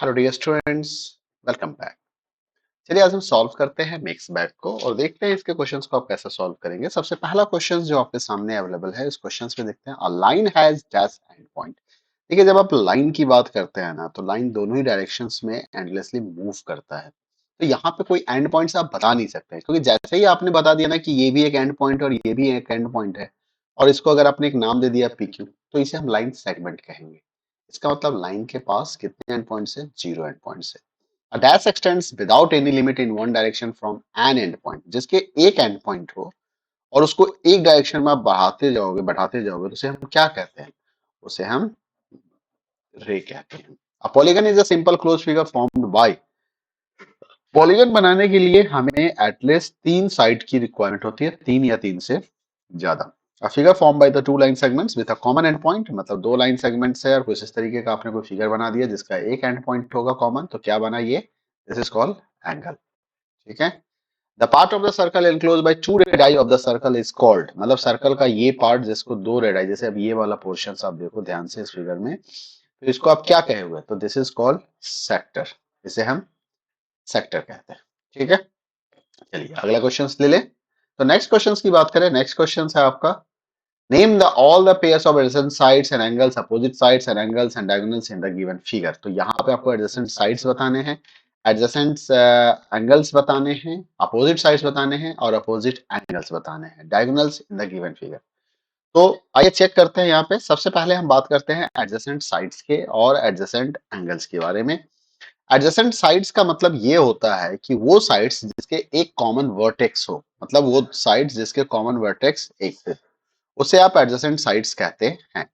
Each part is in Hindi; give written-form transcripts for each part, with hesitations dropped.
Hello dear students, welcome back. चलिए आज हम सॉल्व करते हैं मिक्स बैग को और देखते हैं इसके क्वेश्चंस को आप कैसे सॉल्व करेंगे। सबसे पहला क्वेश्चन जो आपके सामने अवेलेबल है, इस क्वेश्चंस में देखते हैं a line has dash and point. देखिए, जब आप लाइन की बात करते हैं ना, तो लाइन दोनों ही डायरेक्शंस में एंडलेसली मूव करता है। तो यहाँ पे कोई एंड पॉइंट्स आप बता नहीं सकते, क्योंकि जैसे ही आपने बता दिया ना कि ये भी एक एंड पॉइंट और ये भी एक एंड पॉइंट है, और इसको अगर आपने एक नाम दे दिया PQ, तो इसे हम लाइन सेगमेंट कहेंगे। इसका मतलब लाइन के पास कितने एंड पॉइंट्स है? 0 एंड पॉइंट्स है। A dash extends without any limit in one direction from an end point, जिसके एक एंड पॉइंट हो और उसको एक डायरेक्शन में आप बढ़ाते जाओगे तो उसे हम क्या कहते हैं? उसे हम रे कहते हैं। A polygon is a simple closed figure formed by, polygon बनाने के लिए हमें एटलीस्ट 3 साइड की रिक्वायरमेंट होती है, 3 या 3 से ज्यादा। A figure formed by the two line segments with a common end point, मतलब दो लाइन सेगमेंट्स है और कुछ इस तरीके का आपने कोई फिगर बना दिया जिसका एक एंड पॉइंट होगा कॉमन, तो क्या बना ये? This is called angle. ठीक है। The part of the circle enclose by two radii of the circle is called, मतलब सर्कल का ये पार्ट जिसको दो रेडाई, जैसे अब ये वाला पोर्शन आप देखो ध्यान से इस फिगर में, तो इसको आप क्या कहे हुए? तो दिस इज कॉल्ड सेक्टर। इसे हम सेक्टर कहते हैं। ठीक है। चलिए अगला क्वेश्चन ले ले। तो नेक्स्ट क्वेश्चन की बात करें, नेक्स्ट क्वेश्चन है आपका, name the all the pairs of adjacent sides and angles, opposite sides and angles and diagonals in the given figure. तो यहाँ पे आपको एडजेसेंट साइड्स बताने हैं, एडजेसेंट एंगल्स बताने हैं, अपोजिट साइड्स बताने हैं और अपोजिट एंगल्स बताने हैं, diagonals in the given figure. तो आइए चेक करते हैं। यहाँ पे सबसे पहले हम बात करते हैं एडजेसेंट साइड्स के और एडजेसेंट एंगल्स के बारे में। एडजेसेंट साइड्स का मतलब ये होता है कि वो साइड्स जिसके एक कॉमन वर्टेक्स हो, मतलब वो साइड्स जिसके कॉमन वर्टेक्स एक हो, उसे आप एडजेसेंट साइड्स कहते हैं।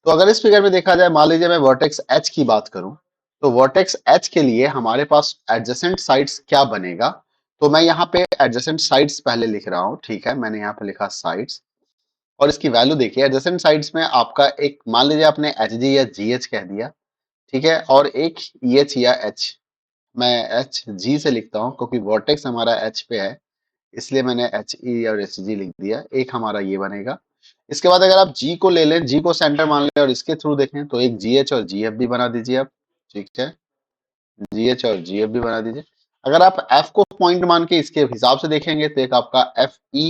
तो अगर इस फिगर में देखा जाए, मान लीजिए मैं वर्टेक्स H की बात करूं, तो वर्टेक्स H के लिए हमारे पास एडजेसेंट साइड्स क्या बनेगा? तो मैं यहाँ पे एडजेसेंट साइड्स पहले लिख रहा हूँ। ठीक है, मैंने यहाँ पे लिखा साइड्स और इसकी वैल्यू देखिए। एडजेसेंट साइड्स में आपका एक, मान लीजिए आपने HG या GH कह दिया, ठीक है, और एक EH या H, मैं HG से लिखता हूँ क्योंकि वर्टेक्स हमारा H पे है, इसलिए मैंने HE और HG लिख दिया। एक हमारा ये बनेगा। इसके बाद अगर आप G को ले लें, G को सेंटर मान लें और इसके थ्रू देखें, तो एक GH और GF भी बना दीजिए आप। ठीक है, GH और GF भी बना दीजिए। अगर आप F को पॉइंट मान के इसके हिसाब से देखेंगे, तो एक आपका FE,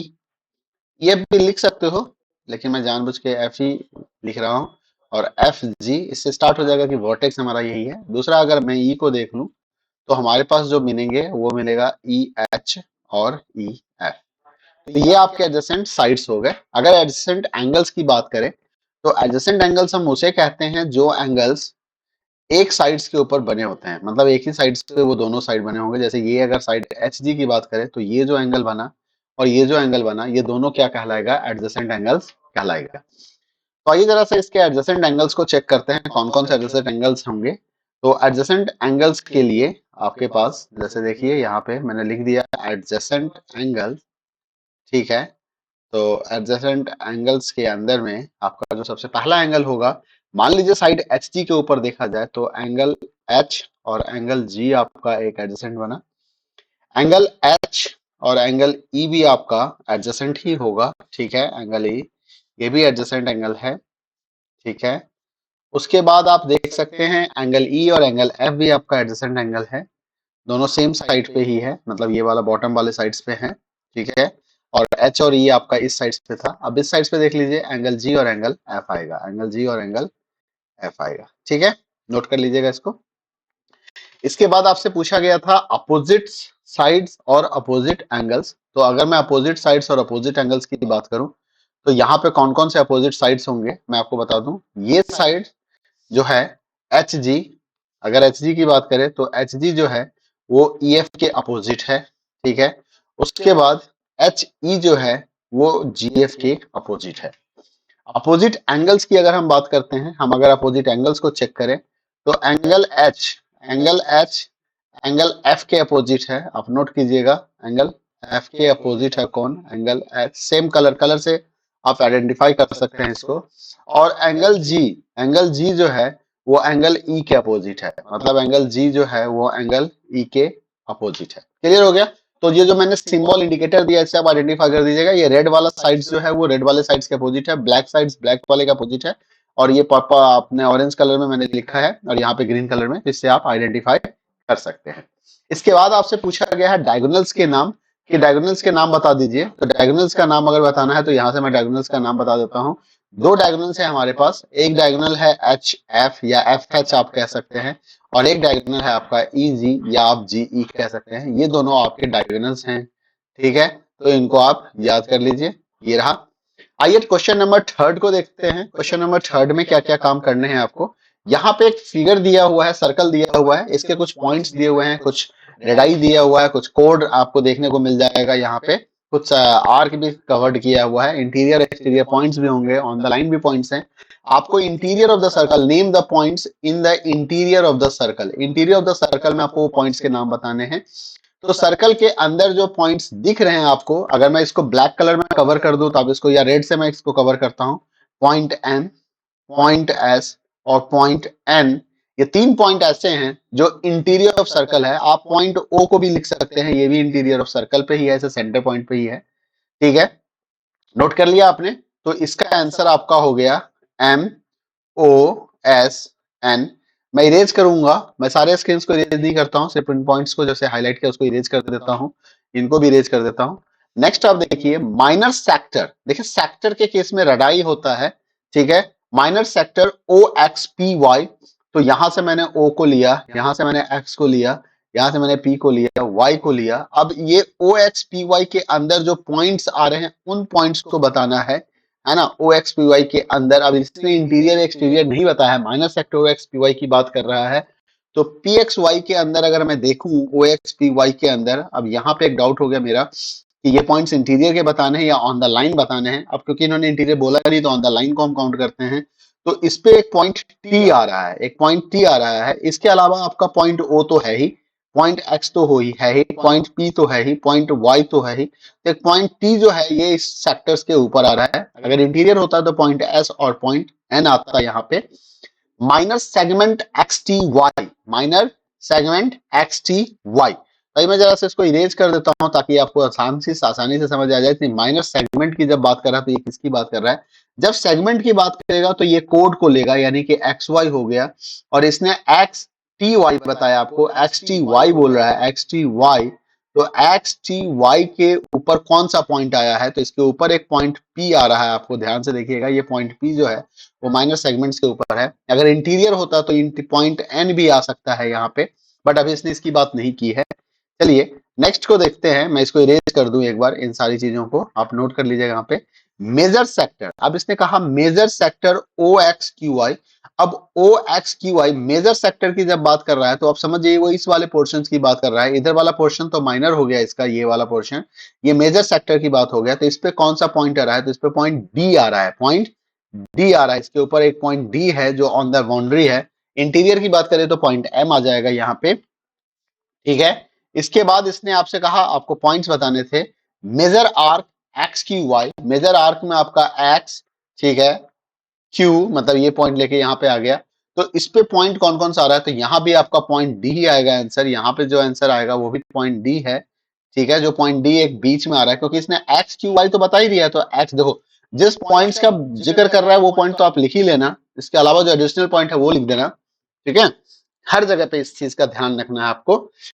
EF भी लिख सकते हो, लेकिन मैं जानबूझ के FE लिख रहा हूँ, और FG इससे स्टार्ट हो जाएगा कि वर्टेक्स हमारा यही है। दूसरा अगर मैं E को देख लूं, तो हमारे पास जो मिलेंगे वो मिलेगा EH और EF। तो ये आपके एडजेसेंट साइड्स हो गए। अगर एडजेसेंट एंगल्स की बात करें, तो एडजेसेंट एंगल्स हम उसे कहते हैं जो एंगल्स एक साइड्स के ऊपर बने होते हैं, मतलब एक ही साइड से वो दोनों साइड बने होंगे। जैसे ये अगर साइड HG की बात करें, तो ये जो एंगल बना और ये जो एंगल बना, ये दोनों क्या कहलाएगा? एडजेसेंट एंगल्स कहलाएगा। तो आइए जरा से इसके एडजेसेंट एंगल्स को चेक करते हैं, कौन कौन से एडजेसेंट एंगल्स होंगे। तो एडजेसेंट एंगल्स के लिए आपके पास, जैसे देखिए यहाँ पे मैंने लिख दिया एडजेसेंट एंगल। ठीक है, तो एडजेसेंट एंगल्स के अंदर में आपका जो सबसे पहला एंगल होगा, मान लीजिए साइड HG के ऊपर देखा जाए, तो एंगल H और एंगल G आपका एक एडजेसेंट बना। एंगल H और एंगल E भी आपका एडजेसेंट ही होगा। ठीक है, एंगल E ये भी एडजेसेंट एंगल है। ठीक है, उसके बाद आप देख सकते हैं एंगल E और एंगल F भी आपका एडजेसेंट एंगल है। दोनों सेम साइड पे ही है, मतलब ये वाला बॉटम वाले साइड्स पे है। ठीक है, और H और E आपका इस साइड पे था। अब इस साइड पे देख लीजिए, एंगल G और एंगल F आएगा, एंगल G और एंगल F आएगा। ठीक है, नोट कर लीजिएगा इसको। इसके बाद आपसे पूछा गया था अपोजिट साइड्स और अपोजिट एंगल्स। तो अगर मैं अपोजिट साइड्स और अपोजिट एंगल्स की बात करूं, तो यहाँ पे कौन कौन से अपोजिट साइड्स होंगे मैं आपको बता दूं। ये साइड जो है HG, अगर HG की बात करें, तो HG जो है वो EF के अपोजिट है। ठीक है, उसके बाद HE जो है वो GF के अपोजिट है। अपोजिट एंगल्स की अगर हम बात करते हैं, हम अगर अपोजिट एंगल्स को चेक करें, तो एंगल H एंगल F के अपोजिट है। आप नोट कीजिएगा, एंगल F के अपोजिट है कौन? Angle H। सेम कलर से आप आइडेंटिफाई कर सकते हैं इसको। और एंगल G जो है वो एंगल E के अपोजिट है, मतलब एंगल G जो है वो एंगल E के अपोजिट है। क्लियर हो गया? तो ये जो मैंने सिंबल इंडिकेटर दिया, इससे आप आइडेंटिफाई कर दीजिएगा। ये रेड वाला साइड्स जो है वो रेड वाले साइड्स के अपोजिट है, ब्लैक साइड्स ब्लैक वाले के अपोजिट है, और ये पापा आपने ऑरेंज कलर में मैंने लिखा है और यहाँ पे ग्रीन कलर में, इससे आप आइडेंटिफाई कर सकते हैं। इसके बाद आपसे पूछा गया है डायगोनल्स के नाम, कि डायगोनल्स के नाम बता दीजिए। तो डायगोनल्स का नाम अगर बताना है तो यहाँ से मैं डायगोनल्स का नाम बता देता हूँ। दो डायगोनल्स है हमारे पास, एक डायगोनल है एच एफ या एफ एच आप कह सकते हैं, और एक डायगोनल है आपका ई जी या आप जी ई कह सकते हैं। ये दोनों आपके डायगोनल्स हैं, ठीक है, तो इनको आप याद कर लीजिए। ये रहा। आइए क्वेश्चन नंबर थर्ड को देखते हैं। क्वेश्चन नंबर थर्ड में क्या क्या काम करने हैं आपको। यहाँ पे एक फिगर दिया हुआ है, सर्कल दिया हुआ है, इसके कुछ पॉइंट्स दिए हुए हैं, कुछ रेडाई दिया हुआ है, कुछ कोड आपको देखने को मिल जाएगा यहाँ पे, कुछ आर्क भी कवर्ड किया हुआ है, इंटीरियर एक्सटीरियर पॉइंट्स भी होंगे, ऑन द लाइन भी पॉइंट्स हैं। आपको interior of the circle, name the points in the interior of the circle, interior of the circle में आपको पॉइंट्स के नाम बताने हैं। तो सर्कल के अंदर जो पॉइंट्स दिख रहे हैं आपको, अगर मैं इसको ब्लैक कलर में कवर कर दूं तो आप इसको, या रेड से मैं इसको कवर करता हूं, पॉइंट एम, पॉइंट एस और पॉइंट एन, ये तीन पॉइंट ऐसे हैं जो इंटीरियर ऑफ सर्कल है। आप पॉइंट ओ को भी लिख सकते हैं, ये भी इंटीरियर ऑफ सर्कल पे ही है, ऐसे सेंटर पॉइंट पे ही है, ठीक है। नोट कर लिया आपने। तो इसका आंसर आपका हो गया एम ओ एस एन। मैं इरेज करूंगा, मैं सारे स्क्रीन को इरेज नहीं करता हूं, सिर्फ इन पॉइंट्स को जैसे हाईलाइट किया उसको इरेज कर देता हूं, इनको भी इरेज कर देता हूं। नेक्स्ट आप देखिए माइनर सेक्टर। देखिए सेक्टर के केस में रडाई होता है, ठीक है। Minor sector O X P Y, तो यहां से मैंने ओ को लिया, यहां से मैंने एक्स को लिया, यहां से मैंने पी को लिया, वाई को लिया। अब ये ओ एक्स पी वाई के अंदर जो पॉइंट्स आ रहे हैं उन पॉइंट्स को बताना है ना, ओ एक्स पी वाई के अंदर। अब इसमें इंटीरियर एक्सटीरियर नहीं बताया है, minor sector O X P Y की बात कर रहा है। तो पी एक्स वाई के अंदर अगर मैं देखूं ओ एक्स पी वाई के अंदर, अब यहाँ पे एक डाउट हो गया मेरा कि ये पॉइंट्स इंटीरियर के बताने हैं या ऑन द लाइन बताने हैं। अब क्योंकि इन्होंने इंटीरियर बोला नहीं तो ऑन द लाइन को हम काउंट करते हैं। तो इस पे एक पॉइंट टी आ रहा है, एक पॉइंट टी आ रहा है। इसके अलावा आपका पॉइंट ओ तो है ही, पॉइंट एक्स तो हो ही है ही, पॉइंट पी तो है ही, पॉइंट वाई तो है ही। तो एक पॉइंट टी जो है ये इस सेक्टर्स के ऊपर आ रहा है। अगर इंटीरियर होता तो पॉइंट एस और पॉइंट एन आता है यहाँ पे। Minor segment X T Y, minor segment X T Y. भाई मैं जरा से इसको इरेज कर देता हूं ताकि आपको आसानी से समझ आ जाए कि माइनर सेगमेंट की जब बात कर रहा है तो ये किसकी बात कर रहा है। जब सेगमेंट की बात करेगा तो ये कोड को लेगा, यानी कि एक्स वाई हो गया, और इसने एक्स टी वाई बताया आपको, एक्स टी वाई बोल रहा है, एक्स टी वाई। तो एक्स टी वाई के ऊपर कौन सा पॉइंट आया है, तो इसके ऊपर एक पॉइंट पी आ रहा है। आपको ध्यान से देखिएगा, ये पॉइंट पी जो है वो माइनर सेगमेंट्स के ऊपर है। अगर इंटीरियर होता तो पॉइंट एन भी आ सकता है यहाँ पे, बट अभी इसने इसकी बात नहीं की है। चलिए नेक्स्ट को देखते हैं। मैं इसको इरेज कर दूं एक बार, इन सारी चीजों को आप नोट कर लीजिएगा यहाँ पे। मेजर सेक्टर, अब इसने कहा major sector O X Q I. अब O X Q I major sector की जब बात कर रहा है तो आप समझिए वो इस वाले पोर्शन की बात कर रहा है। इधर वाला पोर्शन तो माइनर हो गया इसका, ये वाला पोर्शन, ये मेजर सेक्टर की बात हो गया। तो इस पे कौन सा पॉइंट आ रहा है, तो इस पे पॉइंट डी आ रहा है, पॉइंट डी आ रहा है। इसके ऊपर एक पॉइंट डी है जो ऑन द बाउंड्री है। इंटीरियर की बात करें तो पॉइंट एम आ जाएगा यहाँ पे, ठीक है। इसके बाद इसने आपसे कहा आपको पॉइंट्स बताने थे। Major arc X Q Y, major arc में आपका एक्स, ठीक है, क्यू मतलब ये पॉइंट लेके यहाँ पे आ गया। तो इस पे पॉइंट कौन कौन सा आ रहा है, तो यहाँ भी आपका पॉइंट डी ही आएगा आंसर। यहाँ पे जो आंसर आएगा वो भी पॉइंट डी है, ठीक है। जो पॉइंट डी एक बीच में आ रहा है क्योंकि इसने एक्स क्यू वाई तो बता ही दिया है। तो एक्स देखो, जिस पॉइंट्स का जिक्र कर रहा है वो पॉइंट तो आप लिख ही लेना, इसके अलावा जो एडिशनल पॉइंट है वो लिख देना, ठीक है। हर जगह पे इस चीज का ध्यान रखना है आपको।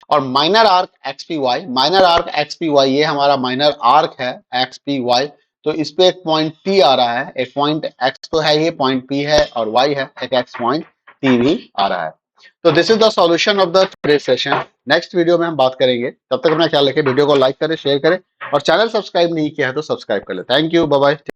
और minor arc X P Y, minor arc X P Y ये हमारा माइनर आर्क है एक्स पी वाई। तो इस पे एक पॉइंट टी आ रहा है, एक पॉइंट एक्स तो है, ये पॉइंट पी है और वाई है, एक एक्स पॉइंट टी भी आ रहा है। तो this is the solution of the today session. Next video में हम बात करेंगे, तब तक अपना ख्याल रखें, वीडियो को लाइक करें, शेयर करें और चैनल सब्सक्राइब नहीं किया है तो सब्सक्राइब कर ले। Thank you, bye bye.